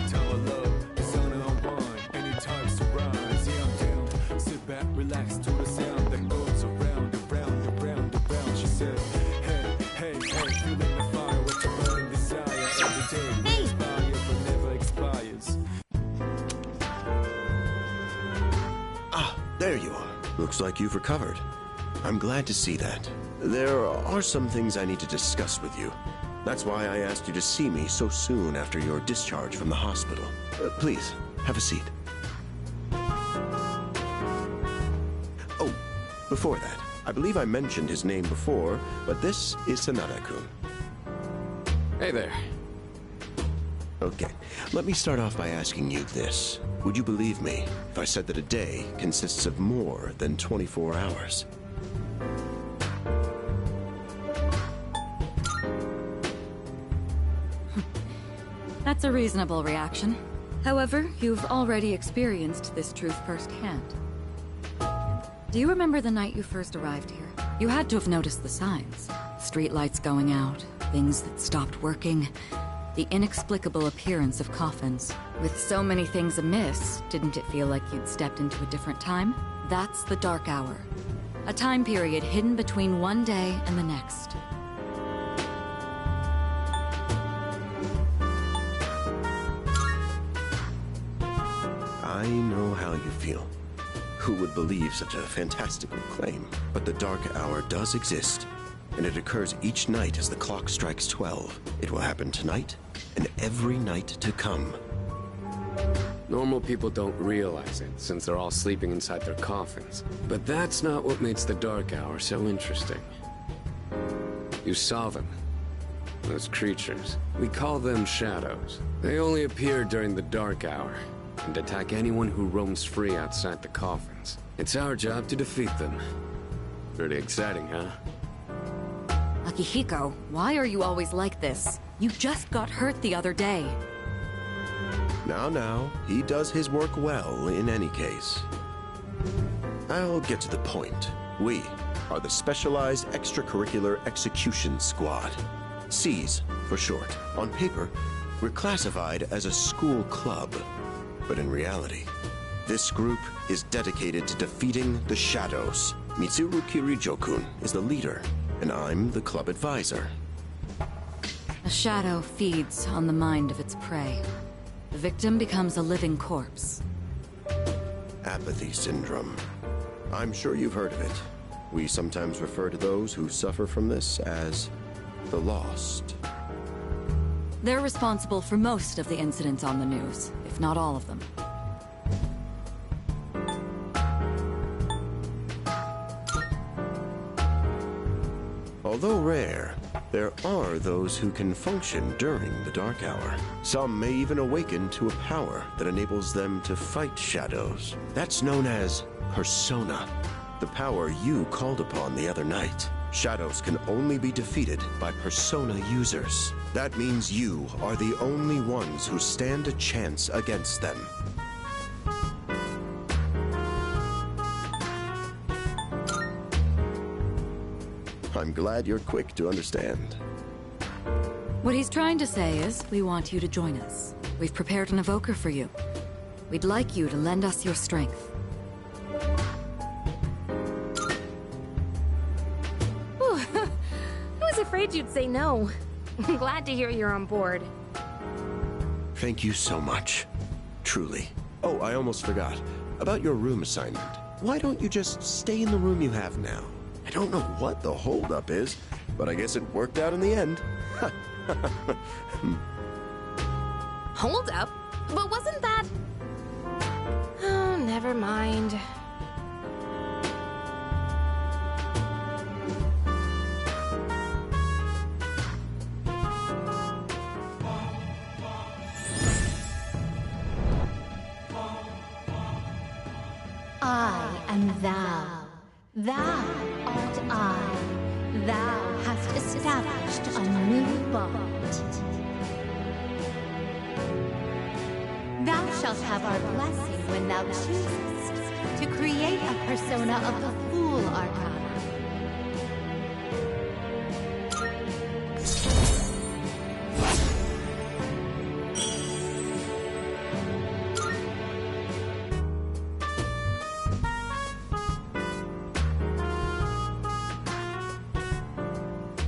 Anytime I love, the sound of unwind. Anytime surprise, yeah, I'm down. Sit back, relax to the sound that goes around, around, around, around. She said, hey, hey, hey, feeling the fire, what you burning desire every day. Hey. Inspire, but never expires. Ah, there you are. Looks like you've recovered. I'm glad to see that. There are some things I need to discuss with you. That's why I asked you to see me so soon after your discharge from the hospital. Please, have a seat. Oh, before that, I believe I mentioned his name before, but this is Sanada-kun. Hey there. Okay, let me start off by asking you this. Would you believe me if I said that a day consists of more than 24 hours? That's a reasonable reaction. However, you've already experienced this truth firsthand. Do you remember the night you first arrived here? You had to have noticed the signs. Streetlights going out, things that stopped working, the inexplicable appearance of coffins. With so many things amiss, didn't it feel like you'd stepped into a different time? That's the Dark Hour. A time period hidden between one day and the next. I know how you feel. Who would believe such a fantastical claim? But the Dark Hour does exist, and it occurs each night as the clock strikes 12. It will happen tonight, and every night to come. Normal people don't realize it, since they're all sleeping inside their coffins. But that's not what makes the Dark Hour so interesting. You saw them. Those creatures. We call them shadows. They only appear during the Dark Hour, and attack anyone who roams free outside the coffins. It's our job to defeat them. Pretty exciting, huh? Akihiko, why are you always like this? You just got hurt the other day. Now, he does his work well in any case. I'll get to the point. We are the Specialized Extracurricular Execution Squad. SEAS, for short. On paper, we're classified as a school club. But in reality, this group is dedicated to defeating the Shadows. Mitsuru Kirijo-kun is the leader, and I'm the club advisor. A shadow feeds on the mind of its prey. The victim becomes a living corpse. Apathy syndrome. I'm sure you've heard of it. We sometimes refer to those who suffer from this as the Lost. They're responsible for most of the incidents on the news, if not all of them. Although rare, there are those who can function during the Dark Hour. Some may even awaken to a power that enables them to fight shadows. That's known as Persona, the power you called upon the other night. Shadows can only be defeated by Persona users. That means you are the only ones who stand a chance against them. I'm glad you're quick to understand. What he's trying to say is, we want you to join us. We've prepared an evoker for you. We'd like you to lend us your strength. I was afraid you'd say no. I'm glad to hear you're on board. Thank you so much. Truly. Oh, I almost forgot. About your room assignment. Why don't you just stay in the room you have now? I don't know what the holdup is, but I guess it worked out in the end. Hold up? But wasn't that... Oh, never mind. I am thou. Thou art I. Thou hast established a new bond. Thou shalt have our blessing when thou choosest to create a persona of the Fool Arcana.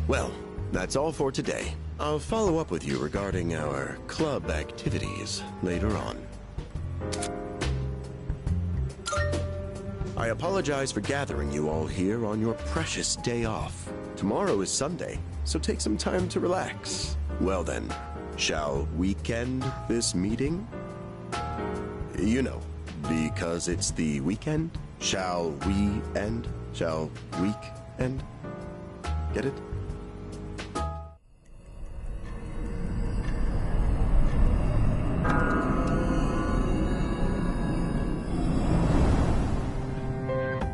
Well, that's all for today. I'll follow up with you regarding our club activities later on. I apologize for gathering you all here on your precious day off. Tomorrow is Sunday, so take some time to relax. Well then, shall weekend this meeting? You know, because it's the weekend. Shall we end? Shall week end? Get it?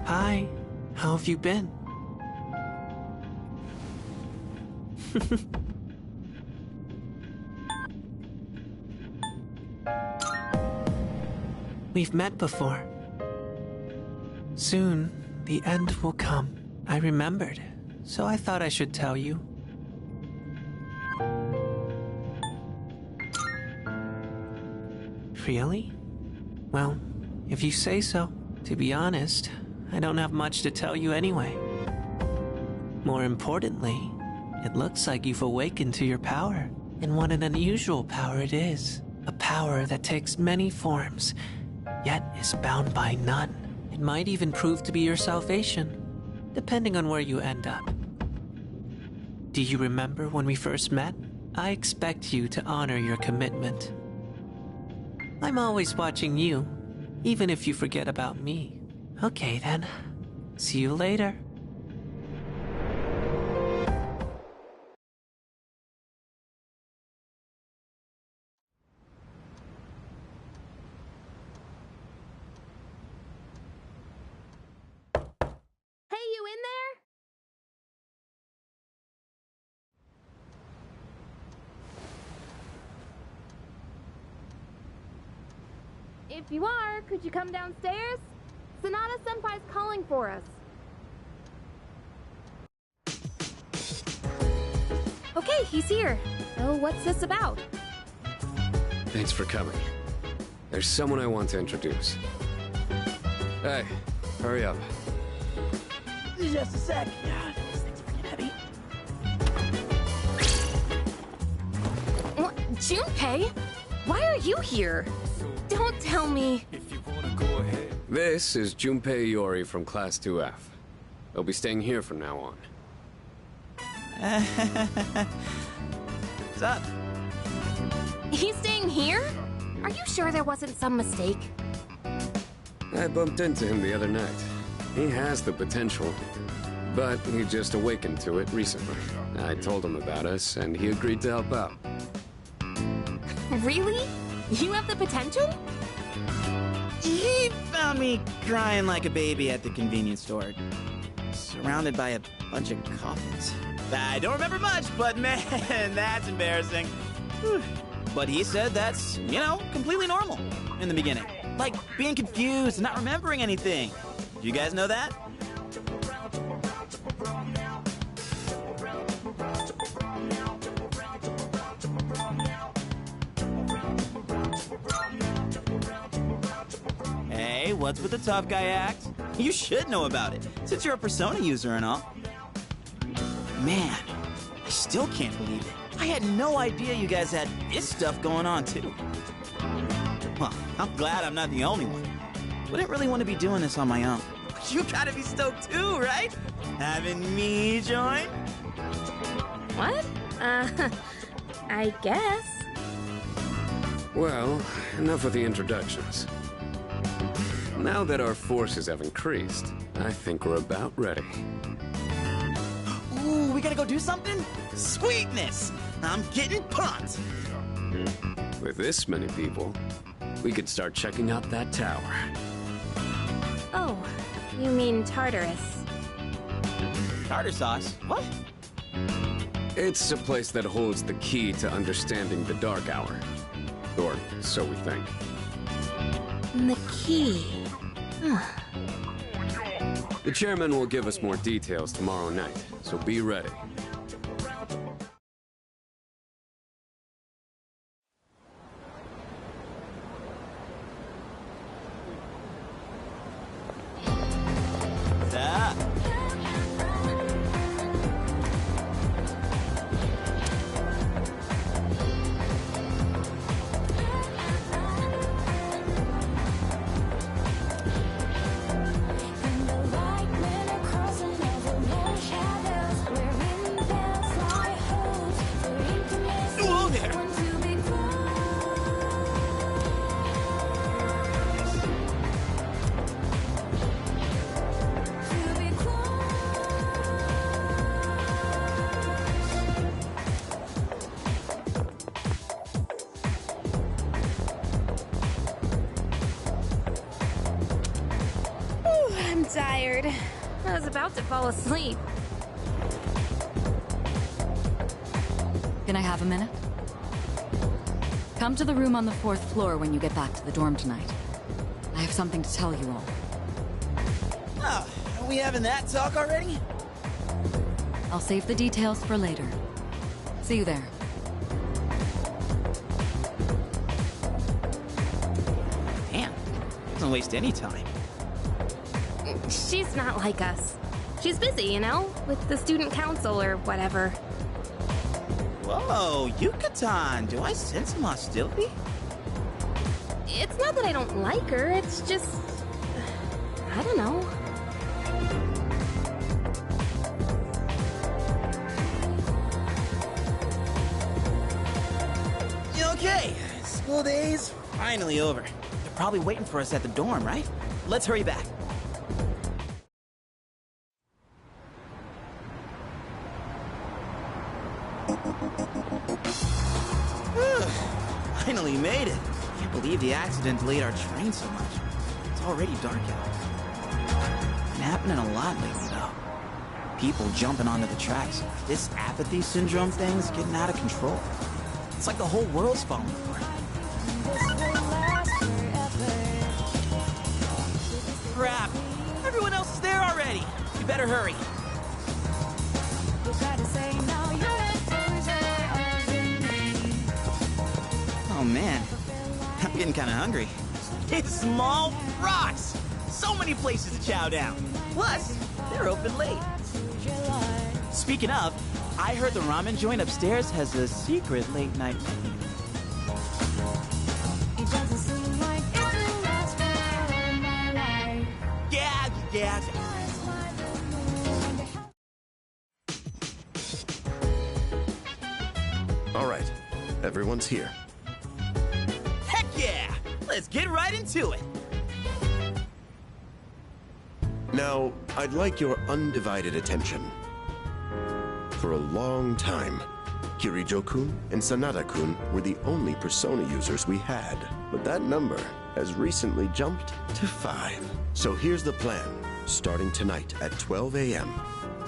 Hi, how have you been? We've met before. Soon, the end will come. I remembered, so I thought I should tell you. Really? Well, if you say so. To be honest, I don't have much to tell you anyway. More importantly, it looks like you've awakened to your power. And what an unusual power it is. A power that takes many forms, yet is bound by none. It might even prove to be your salvation, depending on where you end up. Do you remember when we first met? I expect you to honor your commitment. I'm always watching you, even if you forget about me. Okay then. See you later. Hey, you in there? If you are, could you come downstairs? Sonata-senpai's calling for us. Okay, he's here. So what's this about? Thanks for coming. There's someone I want to introduce. Hey, hurry up. Just a sec. Yeah, this thing's freaking heavy. What? Junpei? Why are you here? Don't tell me. If you wanna go ahead. This is Junpei Iori from Class 2F. They'll be staying here from now on. What's up? He's staying here? Are you sure there wasn't some mistake? I bumped into him the other night. He has the potential, but he just awakened to it recently. I told him about us, and he agreed to help out. Really? You have the potential? He found me crying like a baby at the convenience store, surrounded by a bunch of coffins. I don't remember much, but man, that's embarrassing. Whew. But he said that's, you know, completely normal in the beginning. Like being confused and not remembering anything. Do you guys know that? Hey, what's with the tough guy act? You should know about it, since you're a Persona user and all. Man, I still can't believe it. I had no idea you guys had this stuff going on, too. Well, I'm glad I'm not the only one. Wouldn't really want to be doing this on my own. You gotta be stoked too, right? Having me join? What? I guess. Well, enough of the introductions. Now that our forces have increased, I think we're about ready. Ooh, we gotta go do something? Sweetness! I'm getting pumped! With this many people, we could start checking out that tower. Oh, you mean Tartarus. Tartar sauce? What? It's a place that holds the key to understanding the Dark Hour. Or so we think. The key. The chairman will give us more details tomorrow night, so be ready. What's up? tired. I was about to fall asleep. Can I have a minute? Come to the room on the 4th floor when you get back to the dorm tonight. I have something to tell you all. Oh, are we having that talk already? I'll save the details for later. See you there. Damn, doesn't waste any time. She's not like us. She's busy, you know, with the student council or whatever. Whoa, Yucatan, do I sense some hostility? It's not that I don't like her, it's just... I don't know. Okay, school day's finally over. They're probably waiting for us at the dorm, right? Let's hurry back. Finally made it. Can't believe the accident delayed our train so much. It's already dark out. Been happening a lot lately, though. People jumping onto the tracks. This apathy syndrome thing's getting out of control. It's like the whole world's falling apart. Crap! Everyone else is there already. We better hurry. Oh man, I'm getting kind of hungry. It's Small Rocks! So many places to chow down. Plus, they're open late. Speaking of, I heard the ramen joint upstairs has a secret late-night menu. Yeah. All right, everyone's here. Heck yeah! Let's get right into it. Now, I'd like your undivided attention. For a long time, Kirijo-kun and Sanada-kun were the only Persona users we had, but that number has recently jumped to 5. So here's the plan. Starting tonight at 12 a.m.,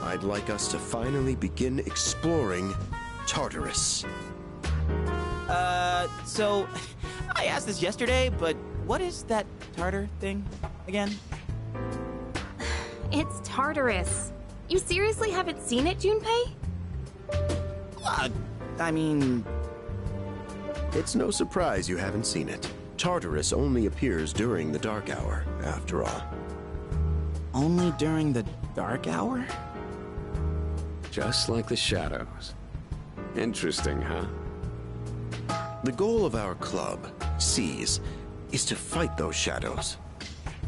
I'd like us to finally begin exploring Tartarus. So, I asked this yesterday, but what is that Tartar thing again? It's Tartarus. You seriously haven't seen it, Junpei? I mean... It's no surprise you haven't seen it. Tartarus only appears during the dark hour, after all. Only during the dark hour? Just like the shadows. Interesting, huh? The goal of our club, SEES, is to fight those shadows.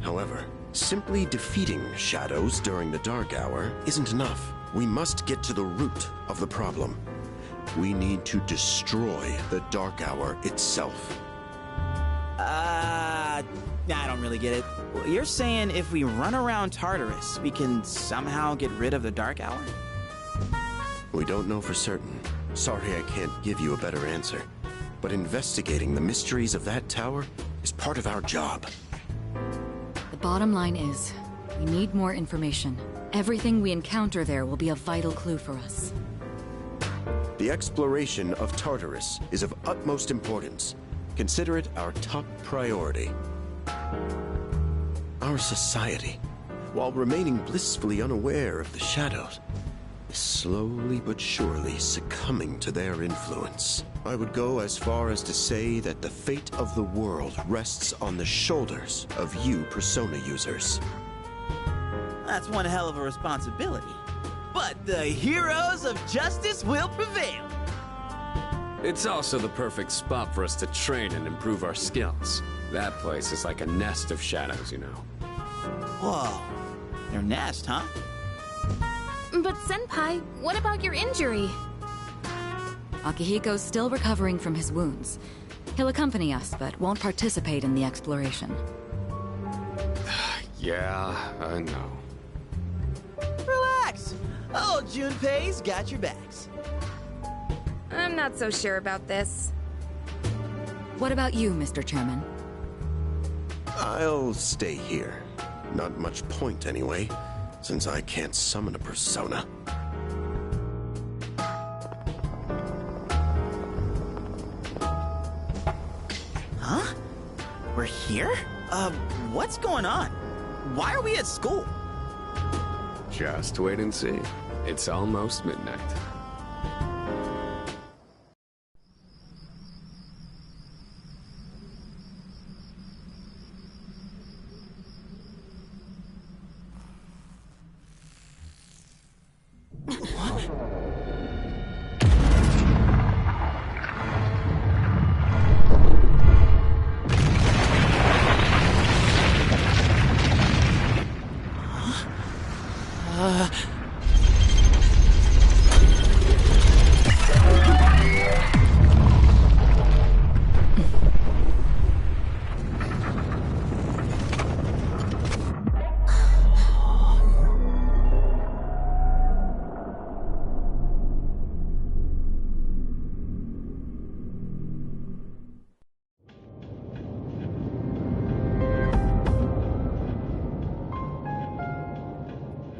However, simply defeating shadows during the dark hour isn't enough. We must get to the root of the problem. We need to destroy the dark hour itself. I don't really get it. You're saying if we run around Tartarus, we can somehow get rid of the dark hour? We don't know for certain. Sorry I can't give you a better answer. But investigating the mysteries of that tower is part of our job. The bottom line is, we need more information. Everything we encounter there will be a vital clue for us. The exploration of Tartarus is of utmost importance. Consider it our top priority. Our society, while remaining blissfully unaware of the shadows, is slowly but surely succumbing to their influence. I would go as far as to say that the fate of the world rests on the shoulders of you Persona users. That's one hell of a responsibility. But the heroes of justice will prevail. It's also the perfect spot for us to train and improve our skills. That place is like a nest of shadows, you know. Whoa, their nest, huh? But Senpai, what about your injury? Akihiko's still recovering from his wounds. He'll accompany us, but won't participate in the exploration. Yeah, I know. Relax. Oh, Junpei's got your backs. I'm not so sure about this. What about you, Mr. Chairman? I'll stay here. Not much point, anyway, since I can't summon a persona. Huh? We're here? What's going on? Why are we at school? Just wait and see. It's almost midnight.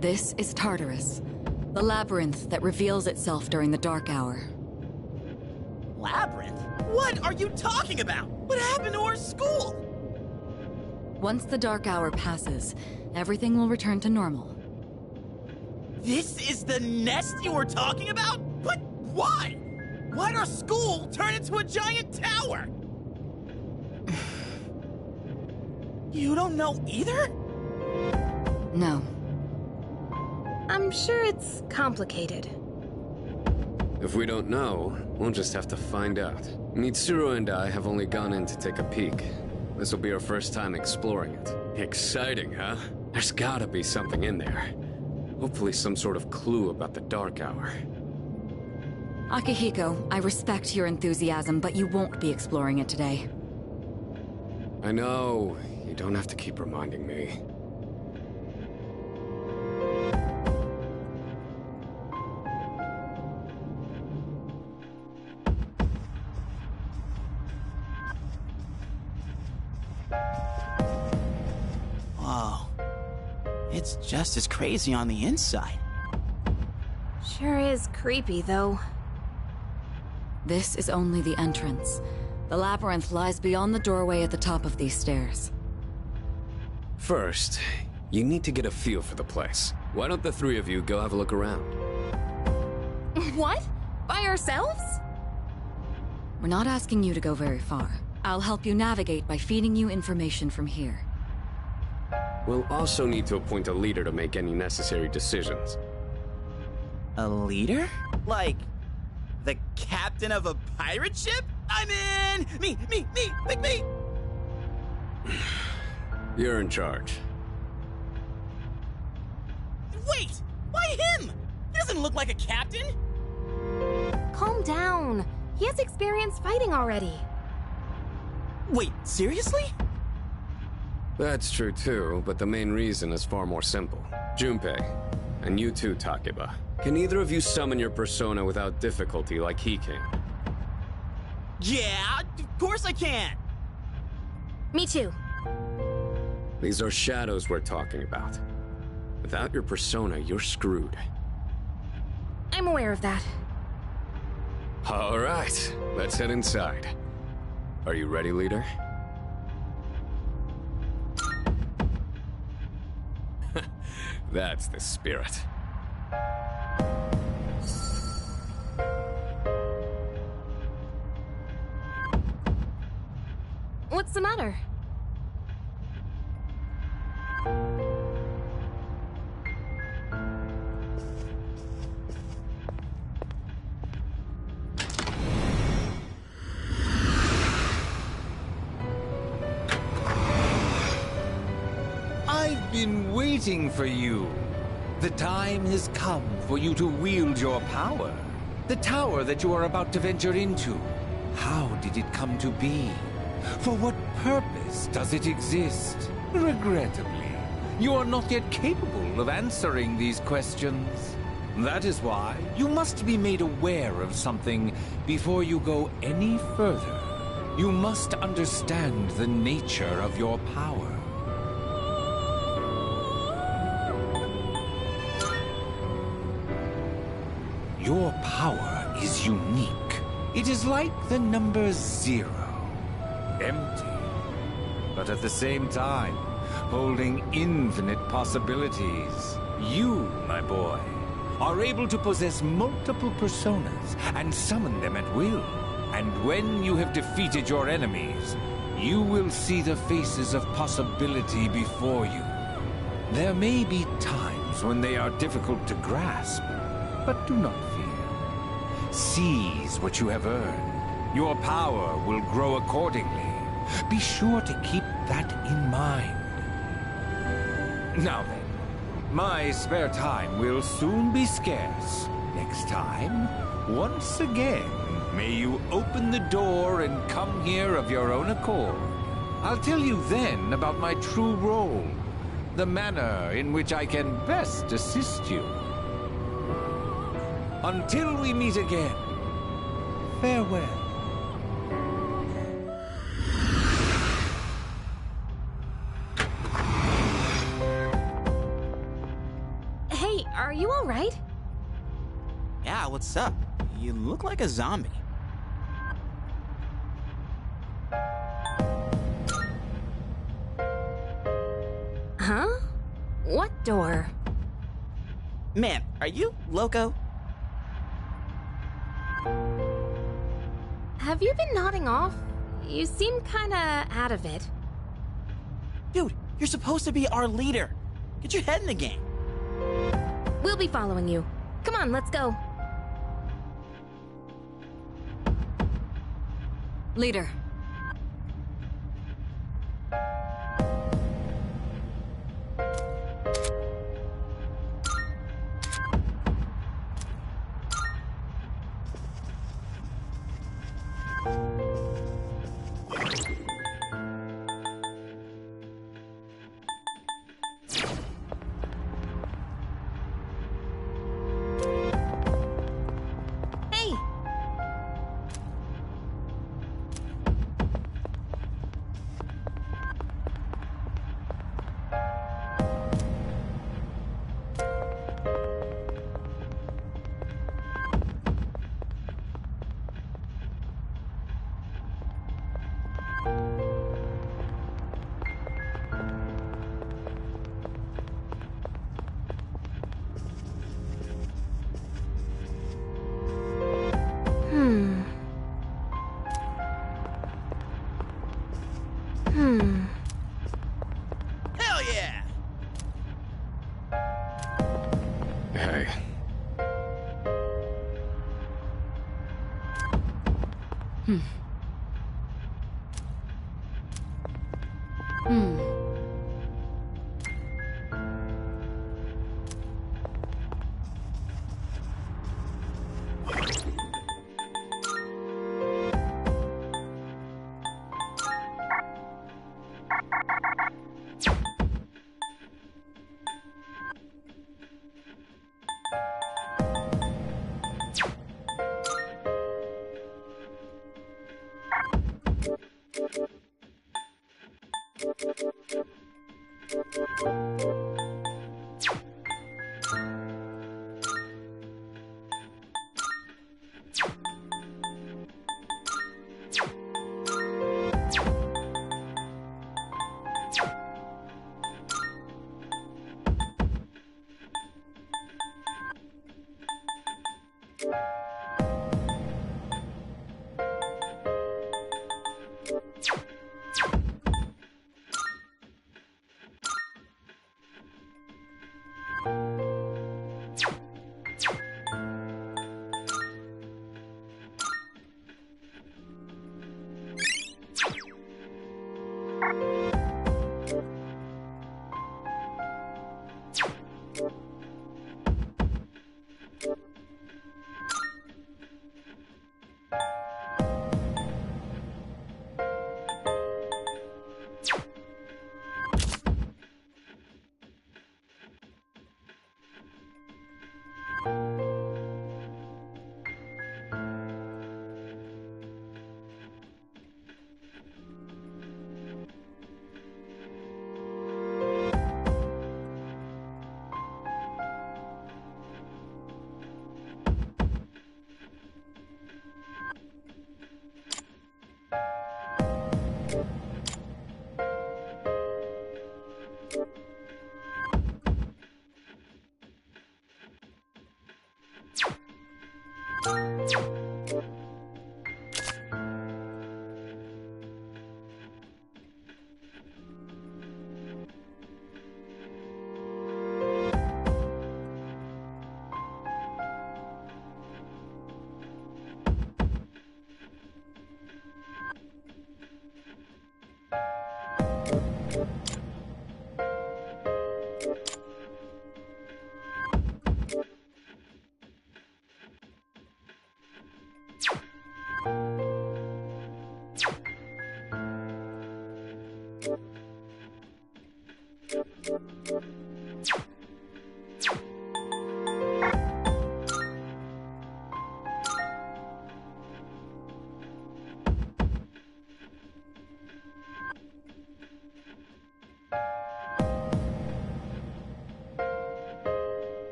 This is Tartarus, the labyrinth that reveals itself during the dark hour. Labyrinth? What are you talking about? What happened to our school? Once the dark hour passes, everything will return to normal. This is the nest you were talking about? But why? Why'd our school turn into a giant tower? You don't know either? No. I'm sure it's complicated. If we don't know, we'll just have to find out. Mitsuru and I have only gone in to take a peek. This will be our first time exploring it. Exciting, huh? There's gotta be something in there. Hopefully some sort of clue about the Dark Hour. Akihiko, I respect your enthusiasm, but you won't be exploring it today. I know. You don't have to keep reminding me. Whoa. It's just as crazy on the inside. Sure is creepy, though. This is only the entrance. The labyrinth lies beyond the doorway at the top of these stairs. First, you need to get a feel for the place. Why don't the three of you go have a look around? What? By ourselves? We're not asking you to go very far. I'll help you navigate by feeding you information from here. We'll also need to appoint a leader to make any necessary decisions. A leader? Like, the captain of a pirate ship? I'm in! Me! Pick me! You're in charge. Wait! Why him? He doesn't look like a captain! Calm down. He has experience fighting already. Wait, seriously? That's true too, but the main reason is far more simple. Junpei, and you too, Takeba. Can either of you summon your persona without difficulty like he can? Yeah, of course I can! Me too. These are shadows we're talking about. Without your persona, you're screwed. I'm aware of that. All right, let's head inside. Are you ready, leader? That's the spirit. What's the matter? I've been waiting for you. The time has come for you to wield your power. The tower that you are about to venture into. How did it come to be? For what purpose does it exist? Regrettably, you are not yet capable of answering these questions. That is why you must be made aware of something before you go any further. You must understand the nature of your power. Your power is unique. It is like the number 0. Empty. But at the same time, holding infinite possibilities. You, my boy, are able to possess multiple personas and summon them at will. And when you have defeated your enemies, you will see the faces of possibility before you. There may be times when they are difficult to grasp, but do not fear. Seize what you have earned. Your power will grow accordingly. Be sure to keep that in mind. Now then, my spare time will soon be scarce. Next time, once again, may you open the door and come here of your own accord. I'll tell you then about my true role, the manner in which I can best assist you. Until we meet again, farewell. Hey, are you alright? Yeah, what's up? You look like a zombie. Huh? What door? Man, are you loco? Have you been nodding off? You seem kinda out of it. Dude, you're supposed to be our leader. Get your head in the game. We'll be following you. Come on, let's go. Leader. Hey! Hell yeah! Hey.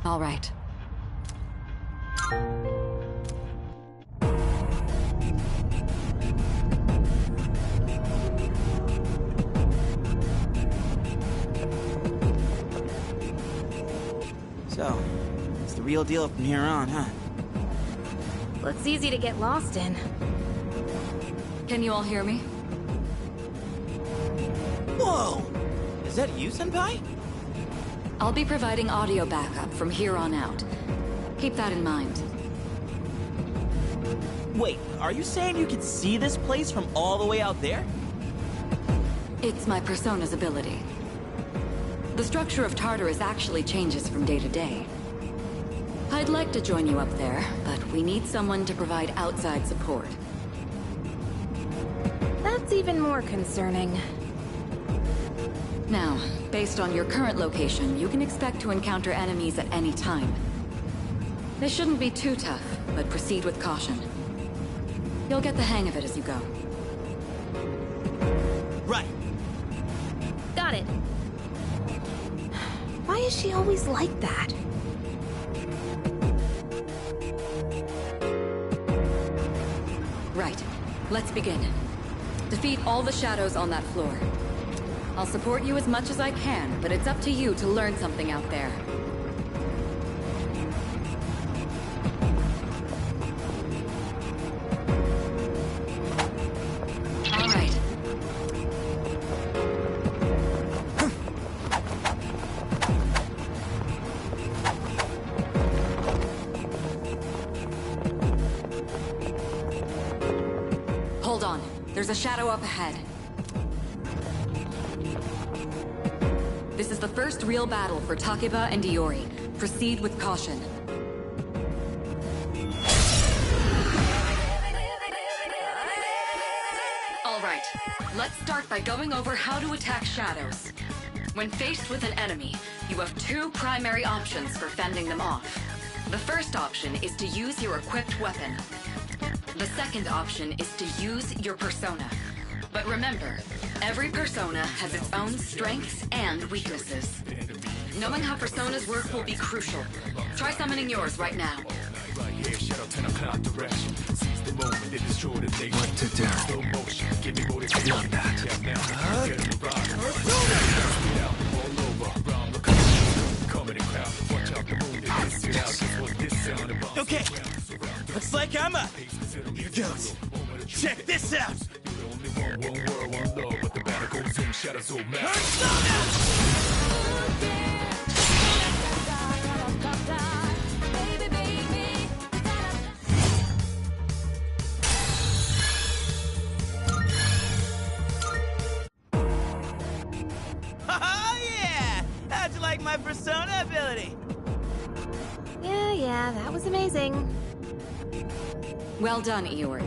All right. So, it's the real deal from here on, huh? Looks easy to get lost in. Can you all hear me? Whoa! Is that you, Senpai? I'll be providing audio backup from here on out. Keep that in mind. Wait, are you saying you can see this place from all the way out there? It's my persona's ability. The structure of Tartarus actually changes from day to day. I'd like to join you up there, but we need someone to provide outside support. That's even more concerning. Now, based on your current location, you can expect to encounter enemies at any time. They shouldn't be too tough, but proceed with caution. You'll get the hang of it as you go. Right. Got it. Why is she always like that? Right. Let's begin. Defeat all the shadows on that floor. I'll support you as much as I can, but it's up to you to learn something out there. All right. Hold on. There's a shadow up ahead. This is the first real battle for Takeba and Iori. Proceed with caution. All right, let's start by going over how to attack shadows. When faced with an enemy, you have two primary options for fending them off. The first option is to use your equipped weapon. The second option is to use your persona. But remember, every persona has its own strengths and weaknesses. Knowing how personas work will be crucial. Try summoning yours right now. What to do? Not that. Okay, looks like I'm up. Here goes. Check this out. Oh yeah! How'd you like my persona ability? Yeah, that was amazing. Well done, Iori.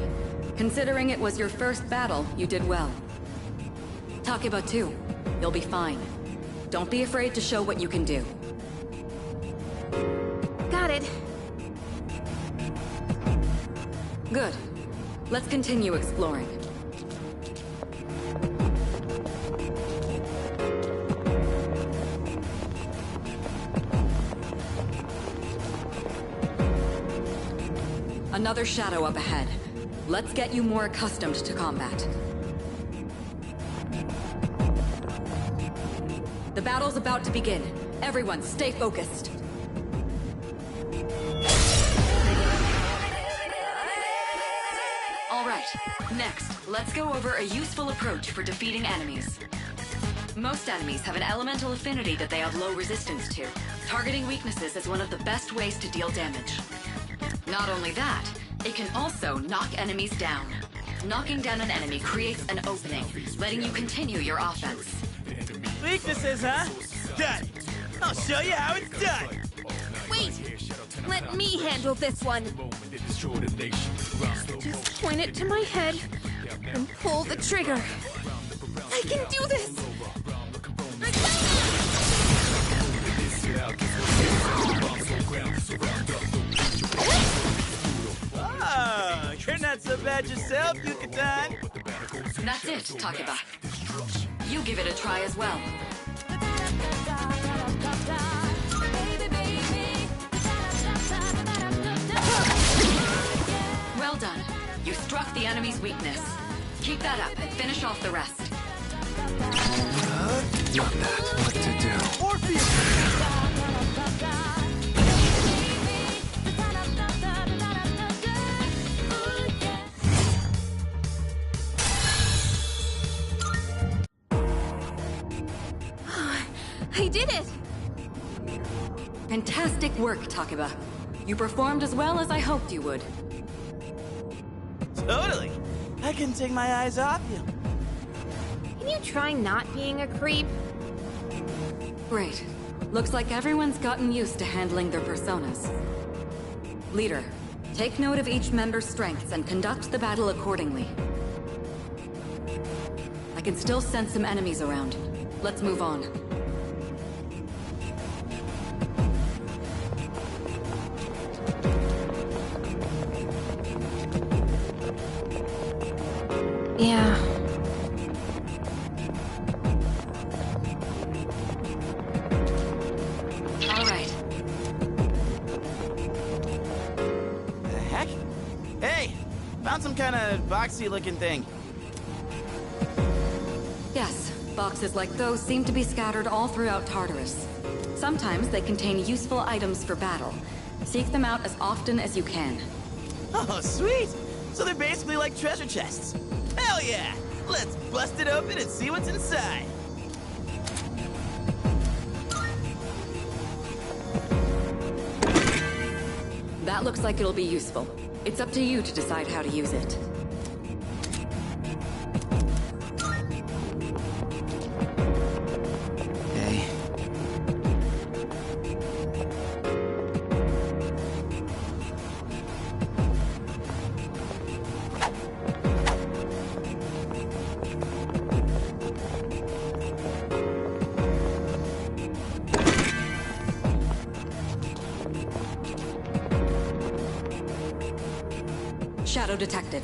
Considering it was your first battle, you did well. Takeba too. You'll be fine. Don't be afraid to show what you can do. Got it. Good. Let's continue exploring. Another shadow up ahead. Let's get you more accustomed to combat. The battle's about to begin. Everyone, stay focused. All right, next, let's go over a useful approach for defeating enemies. Most enemies have an elemental affinity that they have low resistance to. Targeting weaknesses is one of the best ways to deal damage. Not only that, it can also knock enemies down. Knocking down an enemy creates an opening, letting you continue your offense. Weaknesses, huh? Done. I'll show you how it's done. Wait! Let me handle this one. Just point it to my head and pull the trigger. I can do this! Oh, you're not so bad yourself, Yucatan. That's it, Takeba. You give it a try as well. Well done. You struck the enemy's weakness. Keep that up and finish off the rest. Not that. What to do? Orpheus! I did it! Fantastic work, Takeba. You performed as well as I hoped you would. Totally. I couldn't take my eyes off you. Can you try not being a creep? Great. Looks like everyone's gotten used to handling their personas. Leader, take note of each member's strengths and conduct the battle accordingly. I can still sense some enemies around. Let's move on. Yeah. All right. The heck? Hey! Found some kind of boxy-looking thing. Yes, boxes like those seem to be scattered all throughout Tartarus. Sometimes they contain useful items for battle. Seek them out as often as you can. Oh, sweet! So they're basically like treasure chests. Hell yeah! Let's bust it open and see what's inside. That looks like it'll be useful. It's up to you to decide how to use it. Okay. Shadow detected.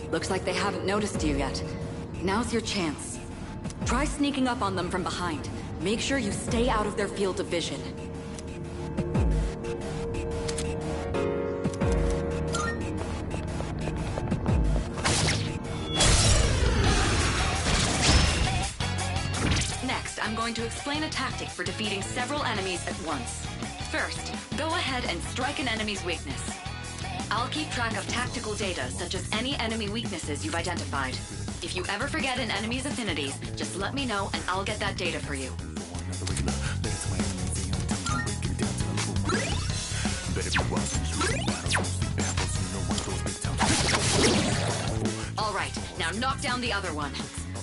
Looks like they haven't noticed you yet. Now's your chance. Try sneaking up on them from behind. Make sure you stay out of their field of vision. Next, I'm going to explain a tactic for defeating several enemies at once. First, go ahead and strike an enemy's weakness. I'll keep track of tactical data, such as any enemy weaknesses you've identified. If you ever forget an enemy's affinities, just let me know and I'll get that data for you. All right, now knock down the other one.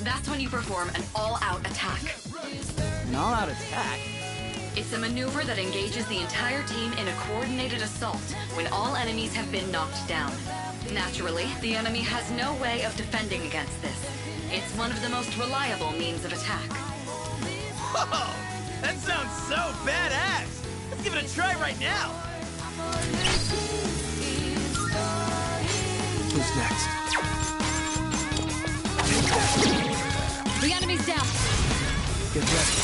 That's when you perform an all-out attack. An all-out attack? It's a maneuver that engages the entire team in a coordinated assault when all enemies have been knocked down. Naturally, the enemy has no way of defending against this. It's one of the most reliable means of attack. Whoa! That sounds so badass! Let's give it a try right now! Who's next? The enemy's down. Get ready.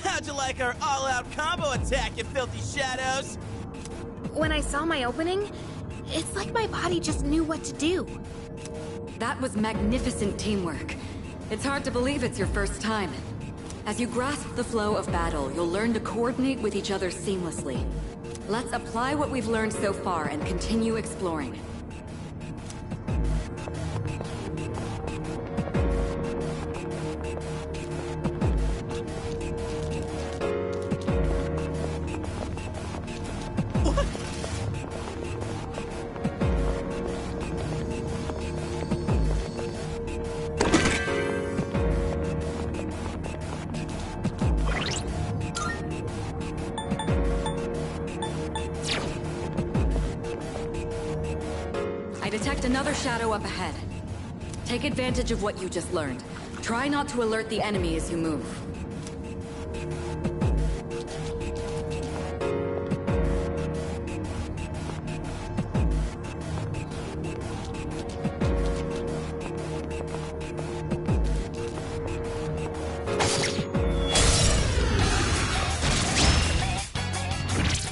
How'd you like our all-out combo attack, you filthy shadows? When I saw my opening, it's like my body just knew what to do. That was magnificent teamwork. It's hard to believe it's your first time. As you grasp the flow of battle, you'll learn to coordinate with each other seamlessly. Let's apply what we've learned so far and continue exploring. I detect another shadow up ahead. Take advantage of what you just learned. Try not to alert the enemy as you move.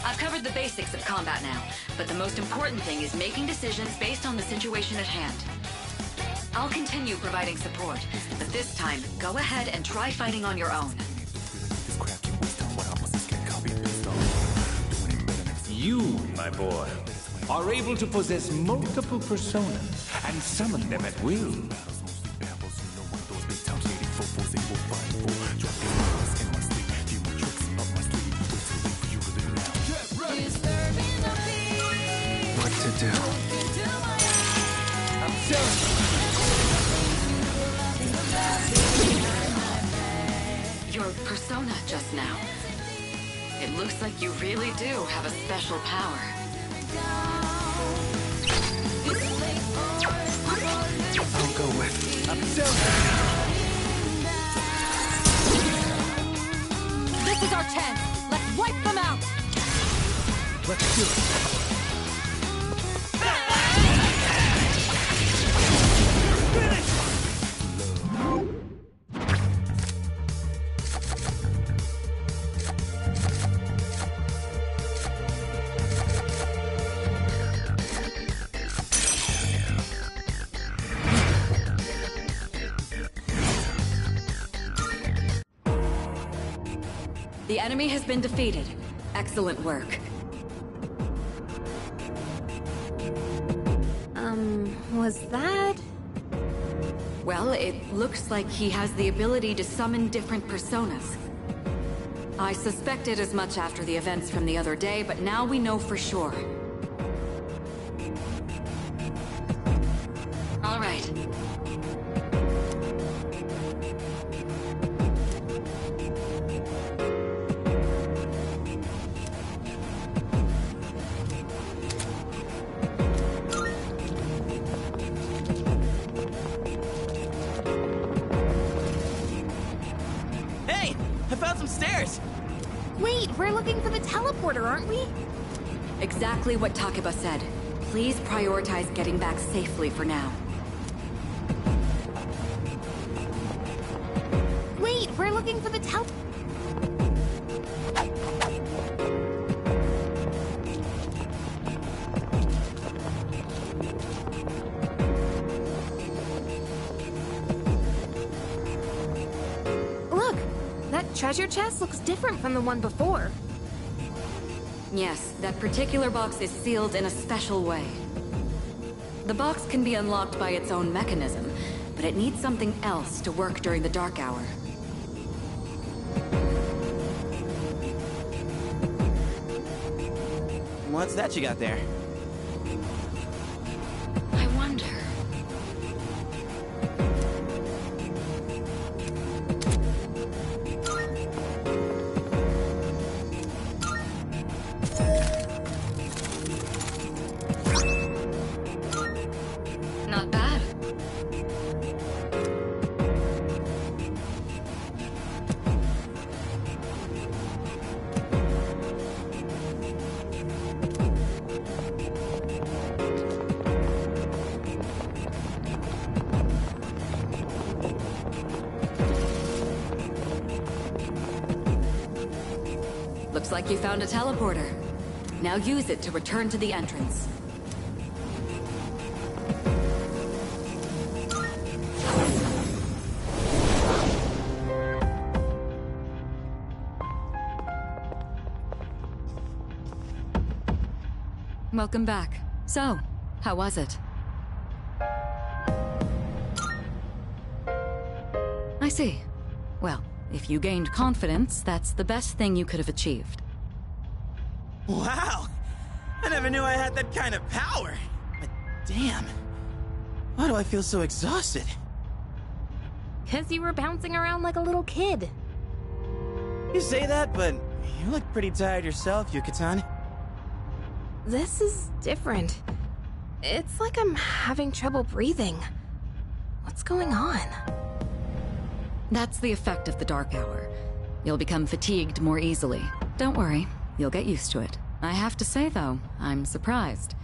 I've covered the basics of combat now, but the most important thing is making decisions based on the situation at hand. I'll continue providing support, but this time, go ahead and try fighting on your own. You, my boy, are able to possess multiple personas and summon them at will. What to do? Your persona just now. It looks like you really do have a special power. I'll go with. This is our chance! Let's wipe them out! Let's do it. The enemy has been defeated. Excellent work. Was that? Well, it looks like he has the ability to summon different personas. I suspected as much after the events from the other day, but now we know for sure. All right. Hey, I found some stairs! Wait, we're looking for the teleporter, aren't we? Exactly what Takeba said. Please prioritize getting back safely for now. Wait, we're looking for the Look! That treasure chest looks different from the one before. Yes, that particular box is sealed in a special way. The box can be unlocked by its own mechanism, but it needs something else to work during the dark hour. What's that you got there? I wonder. Not bad. Looks like you found a teleporter. Now use it to return to the entrance. Welcome back. So, how was it? I see. Well, if you gained confidence, that's the best thing you could have achieved. Wow! I never knew I had that kind of power. But damn, why do I feel so exhausted? 'Cause you were bouncing around like a little kid. You say that, but you look pretty tired yourself, Yuka-tan. This is different. It's like I'm having trouble breathing. What's going on? That's the effect of the Dark Hour. You'll become fatigued more easily. Don't worry, you'll get used to it. I have to say, though, I'm surprised.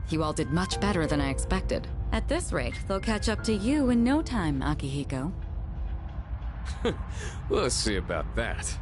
You all did much better than I expected. At this rate, they'll catch up to you in no time, Akihiko. We'll see about that.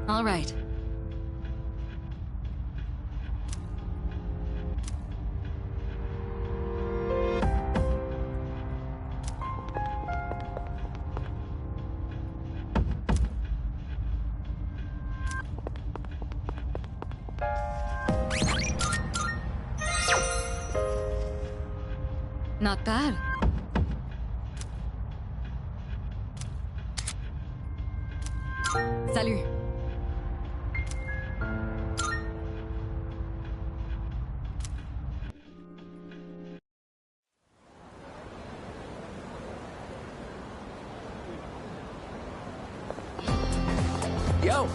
All right. Not bad. Salut. Yo,